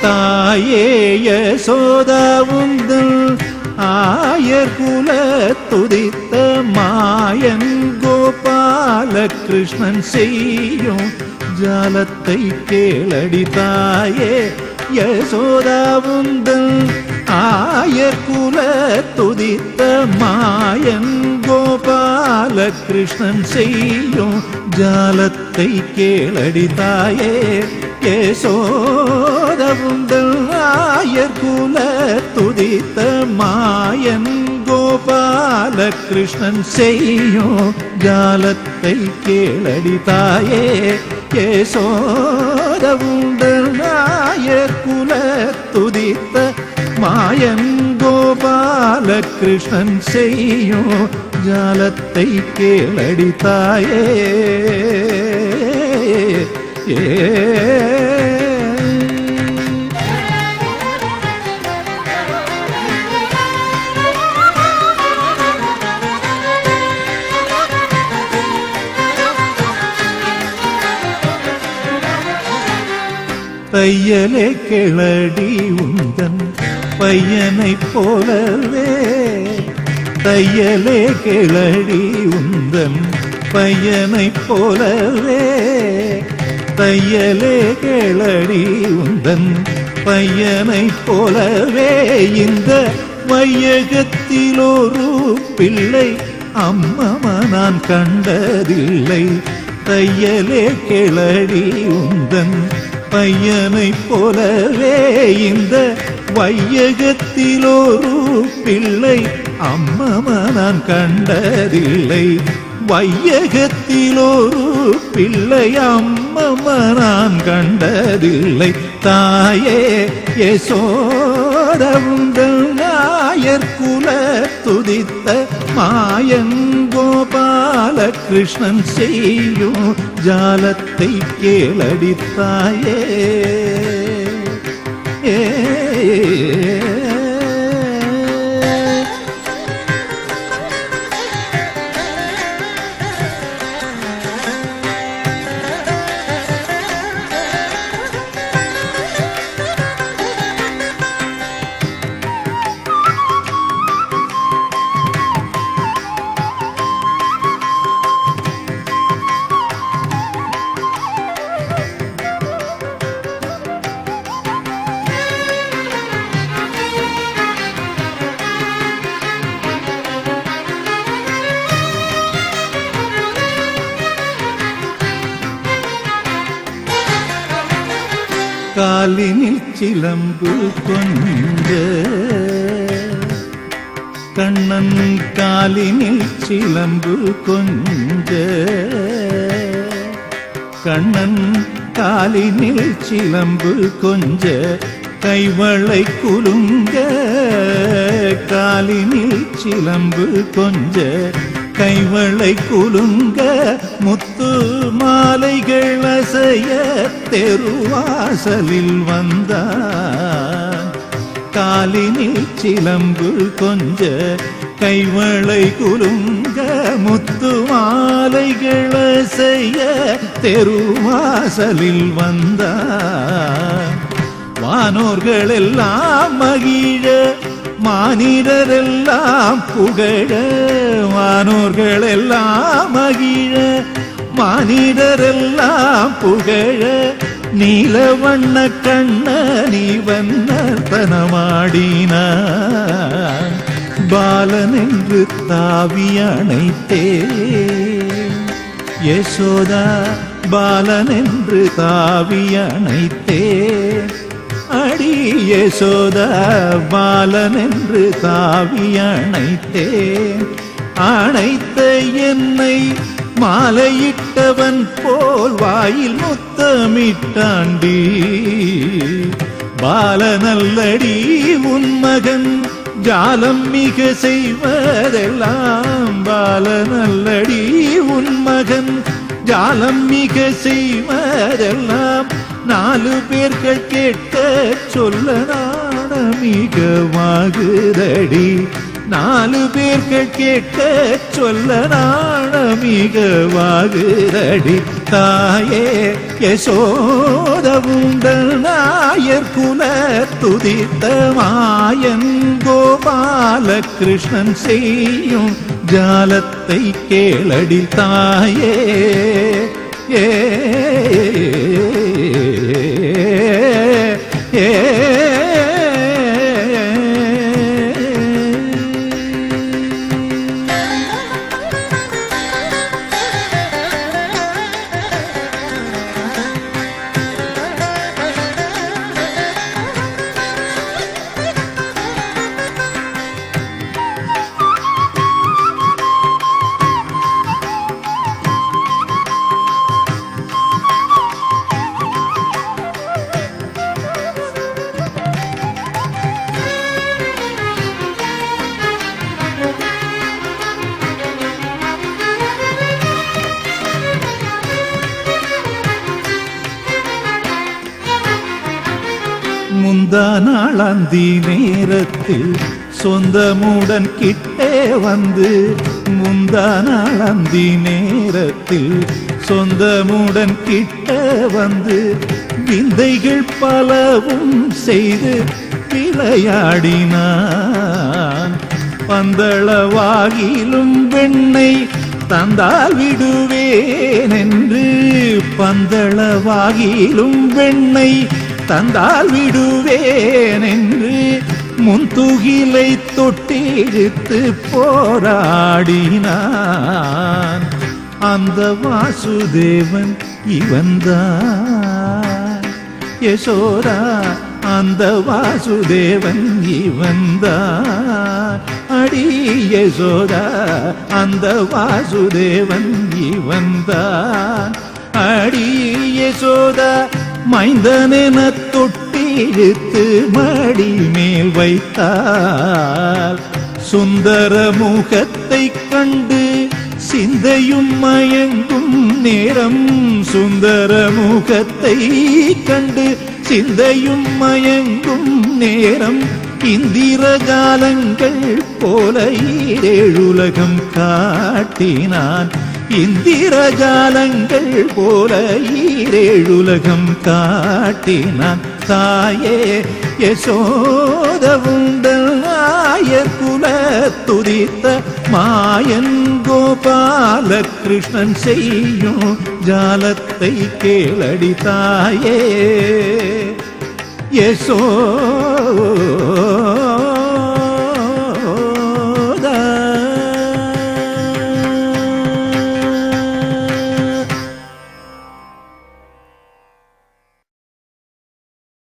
தாயே யசோதா உந்தன் ஆயர் குல துதித்த மாயன் கோபால கிருஷ்ணன் செய்யும் ஜாலத்தை கேளடி தாயே யசோதா உந்தன் ஆயர் குல துதித்த மாயன் கோபால கிருஷ்ணன் செய்யும் ஜாலத்தை கேளடி தாயே யசோதவுந்தல் ஆயர் குல துதித்த மாயன் கோபால கிருஷ்ணன் செய்யும் ஜாலத்தை கேளடி தாயே யசோதவுந்தல் ஆயர் குல துதித்த மாயன் கோபால கிருஷ்ணன் செய்யும் ஜாலத்தை கேளடி தாயே தையலே கிளடி உந்தன் பையனைப் போலவே தையலே கிளடி உந்தன் பையனைப் போலவே தையலே கிளடி உந்தன் பையனைப் போலவே இந்த வையகத்தில் ஒரு பிள்ளை அம்மம்மா நான் கண்டதில்லை தையலே கிளடி உந்தன் பையனைப் போலவே இந்த வையகத்தில் ஒரு பிள்ளை அம்மம்மா நான் கண்டதில்லை வையகத்தில் ஒரு பிள்ளை அம்மம்மா நான் கண்டதில்லை தாயே யசோதவுந்தல் ஆயர் குல துதித்த மாயன் கோபால கிருஷ்ணன் செய்யும் ஜாலத்தை கேளடி தாயே காலினில் சிலம்பு கொஞ்ச கண்ணன் காலினில் சிலம்பு கொஞ்ச, கண்ணன் காலினில் சிலம்பு கொஞ்ச, கைவளை குலுங்க, காலினில் சிலம்பு கொஞ்ச, கைவளை குலுங்க, முத்து மாலைகள் அசைய தெருவாசலில் வந்தான். காலினில் சிலம்பு கொஞ்ச, கைவளை குலுங்க, முத்து மாலைகள் அசைய தெருவாசலில் வந்தான். வானோர்கள் எல்லாம் மகிழ, மானிடரெல்லாம் புகழ, வானோர்கள் எல்லாம் மகிழ, மானிடரெல்லாம் புகழ, நீலவண்ண கண்ணனி வண்ணத்தனமாடினான். பாலன் என்று தாவி அணைத்தே யசோதா, பாலன் என்று தாவி அணைத்தே, அடி யசோதா, பாலன் என்று தாவி அணைத்தேன். அணைத்த என்னை மாலையிட்டவன் போல் வாயில் முத்தமிட்டாண்டி. பாலனல்லடி உன் மகன் ஜாலம் மிக செய்வதெல்லாம், பாலனல்லடி உன் மகன் ஜாலம் மிக செய்வதெல்லாம், நாலு பேர்கள் கேட்க சொல்ல நாணமிகமாகுதடி, நாலு பேர்கள் கேட்க சொல்ல நாணமிகமாகுதடி. தாயே யசோத உங்கள் நாயர் குல துதித்த மாயன் கோபால கிருஷ்ணன் செய்யும் ஜாலத்தை கேளடி தாயே. ஏ முந்தா நாளாந்தி நேரத்தில் சொந்தமுடன் கிட்டே வந்து, முந்தா நாளாந்தி நேரத்தில் சொந்தமுடன் கிட்ட வந்து, விந்தைகள் பலவும் செய்து விளையாடினான். பந்தளவாகிலும் வெண்ணை தந்தால் விடுவேன் என்று, பந்தளவாகிலும் வெண்ணை தந்தால் விடுவேன் என்று முன்துகிலை தொட்டிழுத்து போராடினான். அந்த வாசுதேவன் இவன்தான் யசோதா, அந்த வாசுதேவன் இவன்தான் அடி யசோதா, அந்த வாசுதேவன் இவன்தான் அடி யசோதா. மைந்தனென தொட்டிழுத்து மடி மேல் வைத்தால், சுந்தர முகத்தை கண்டு சிந்தையும் மயங்கும் நேரம், சுந்தர முகத்தை கண்டு சிந்தையும் மயங்கும் நேரம், இந்திரஜாலங்கள் போல ஈரேழுலகம் காட்டினான். இந்திரஜாலங்கள் போல ஈரேழுலகம் காட்டினான். தாயே யசோத உங்கள் நாயர் குல துதித்த மாயன் கோபால கிருஷ்ணன் செய்யும் ஜாலத்தை கேளடி தாயே யசோதா.